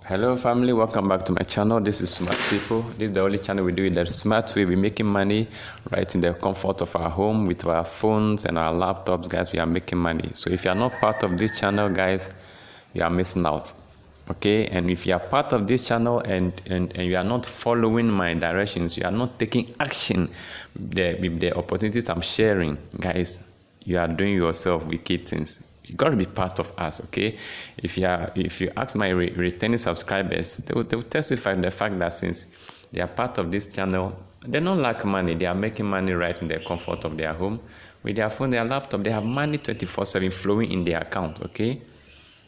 Hello family, welcome back to my channel. This is Smart People. This is the only channel we do it the smart way. We're making money right in the comfort of our home with our phones and our laptops, guys. We are making money. So if you are not part of this channel, guys, you are missing out. Okay, and if you are part of this channel and you are not following my directions, you are not taking action with the opportunities I'm sharing, guys, you are doing yourself wicked things. You got to be part of us, okay? If you ask my returning subscribers, they will testify the fact that since they are part of this channel, they don't lack money. They are making money right in the comfort of their home with their phone, their laptop. They have money 24/7 flowing in their account, okay?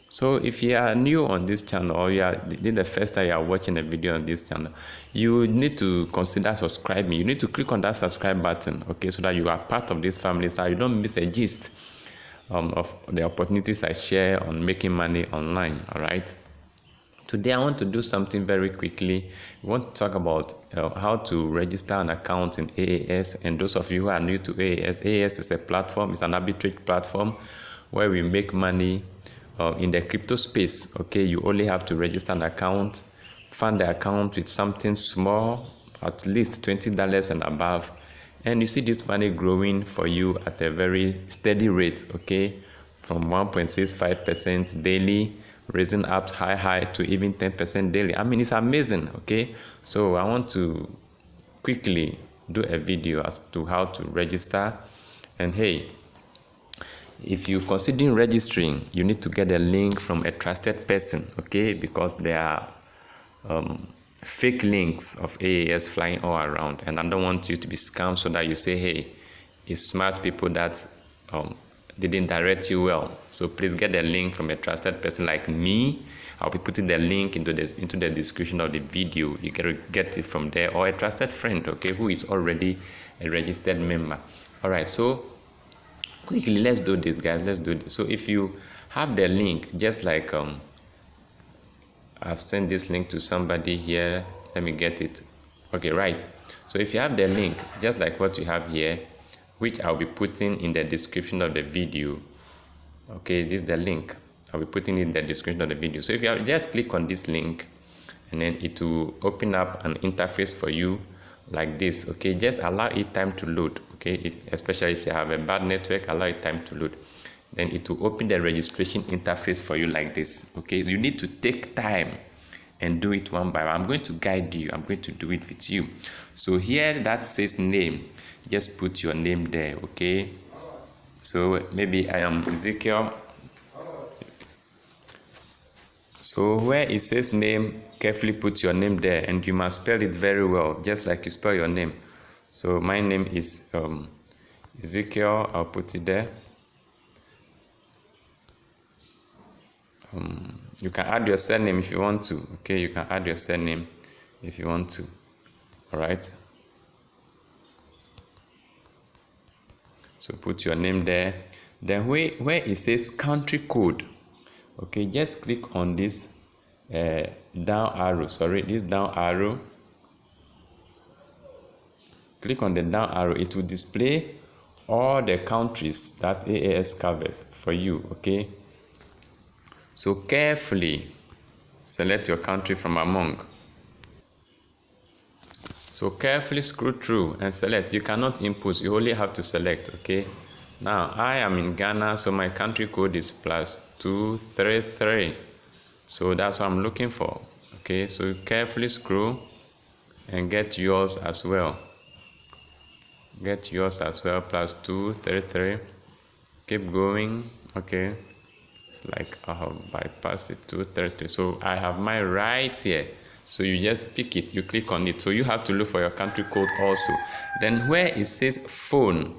So if you are new on this channel, or this is the first time you are watching a video on this channel, you need to consider subscribing. You need to click on that subscribe button, okay, so that you are part of this family, so that you don't miss a gist of the opportunities I share on making money online. All right. Today I want to do something very quickly. We want to talk about how to register an account in AAS. And those of you who are new to AAS, AAS is a platform, it's an arbitrage platform where we make money in the crypto space. Okay, you only have to register an account, fund the account with something small, at least $20 and above, and you see this money growing for you at a very steady rate, okay, from 1.65% daily, raising up high to even 10% daily. I mean, it's amazing, okay? So I want to quickly do a video as to how to register. And hey, if you're considering registering, you need to get a link from a trusted person, okay? Because there are fake links of AAS flying all around, and I don't want you to be scammed so that you say, hey, it's Smart People that didn't direct you well. So please get a link from a trusted person like me. I'll be putting the link into the description of the video. You can get it from there, or a trusted friend, okay, who is already a registered member. All right, so quickly, let's do this, guys. Let's do this. So if you have the link, just like I've sent this link to somebody here. Let me get it. Okay, right. So if you have the link, just like what you have here, which I'll be putting in the description of the video. Okay, this is the link. I'll be putting in the description of the video. So if you just click on this link, and then it will open up an interface for you like this. Okay, just allow it time to load. Okay, especially if you have a bad network, allow it time to load. Then it will open the registration interface for you like this. Okay, you need to take time and do it one by one. I'm going to guide you. I'm going to do it with you. So here that says name, just put your name there. Okay, so maybe I am Ezekiel. So where it says name, carefully put your name there, and you must spell it very well, just like you spell your name. So my name is Ezekiel. I'll put it there. You can add your surname if you want to. Okay, you can add your surname if you want to. All right. So put your name there. Then where it says country code, okay, just click on this down arrow. Sorry, this down arrow. Click on the down arrow. It will display all the countries that AAS covers for you. Okay. So carefully select your country from among. So carefully scroll through and select. You cannot input, you only have to select, okay? Now, I am in Ghana, so my country code is +233. So that's what I'm looking for, okay? So carefully scroll and get yours as well. Get yours as well, +233. Keep going, okay? It's like I have bypassed it, 233. So I have mine right here. So you just pick it, you click on it. So you have to look for your country code also. Then where it says phone,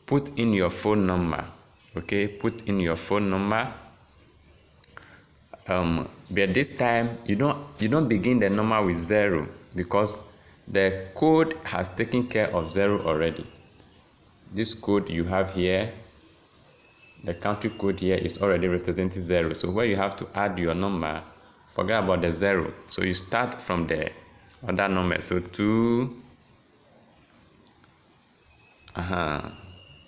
put in your phone number. Okay, put in your phone number. But this time you don't begin the number with 0, because the code has taken care of 0 already. This code you have here, the country code here, is already representing 0. So where you have to add your number, forget about the 0. So you start from the other number. So 2.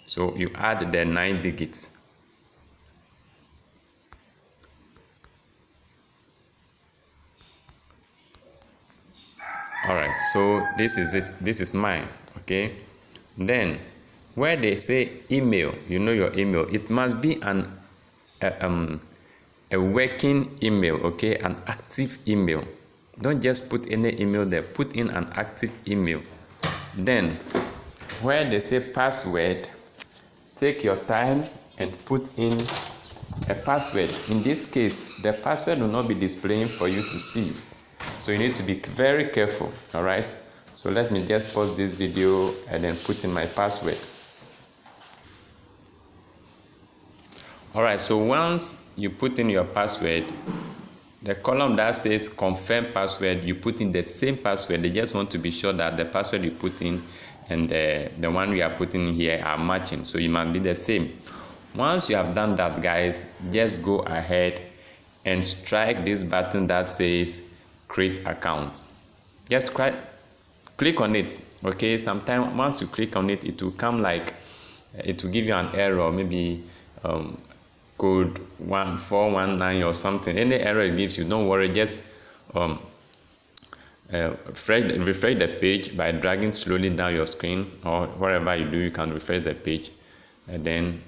So you add the 9 digits. All right, so this is mine. Okay, then where they say email, you know your email, it must be a working email, okay, an active email. Don't just put any email there, put in an active email. Then where they say password, take your time and put in a password. In this case, the password will not be displaying for you to see, so you need to be very careful. All right, so let me just pause this video and then put in my password. All right, so once you put in your password, the column that says confirm password, you put in the same password. They just want to be sure that the password you put in and the one we are putting in here are matching, so you must be the same. Once you have done that, guys, just go ahead and strike this button that says create account. Just click on it. Okay, sometimes once you click on it, it will come like it will give you an error, maybe code 1419 or something. Any error it gives you, don't worry, just refresh the page by dragging slowly down your screen, or wherever you do, you can refresh the page, and then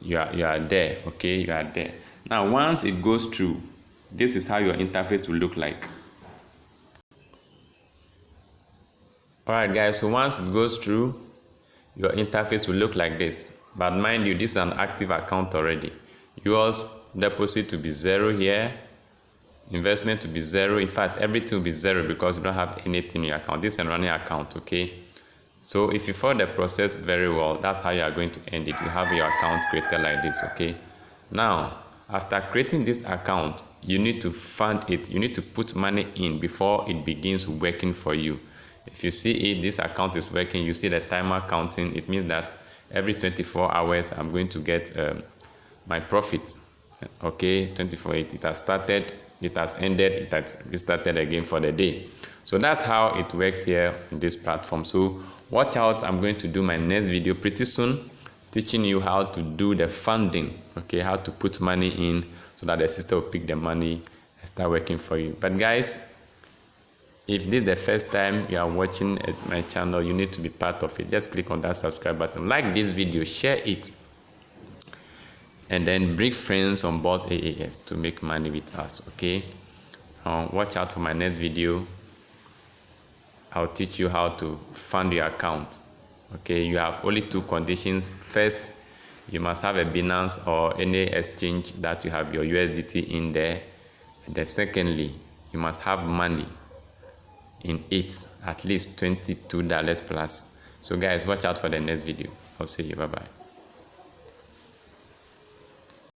you are there. Okay, you are there. Now once it goes through, this is how your interface will look like. All right, guys, so once it goes through, your interface will look like this. But mind you, this is an active account already. Yours deposit to be 0 here, investment to be 0. In fact, everything will be 0 because you don't have anything in your account. This is a running account. Okay, so if you follow the process very well, that's how you are going to end it. You have your account created like this. Okay, now after creating this account, you need to fund it. You need to put money in before it begins working for you. If you see it, this account is working, you see the timer counting, it means that every 24 hours I'm going to get my profit. Okay, 24, it has started, it has ended, it has restarted again for the day. So that's how it works here in this platform. So watch out, I'm going to do my next video pretty soon, teaching you how to do the funding, okay, how to put money in so that the system will pick the money and start working for you. But guys, if this is the first time you are watching my channel, you need to be part of it. Just click on that subscribe button, like this video, share it, and then bring friends on board AAS to make money with us. Okay, watch out for my next video. I'll teach you how to fund your account. Okay, you have only 2 conditions. First, you must have a Binance or any exchange that you have your USDT in there. And then secondly, you must have money in it, at least $22 plus. So guys, watch out for the next video. I'll see you. Bye bye.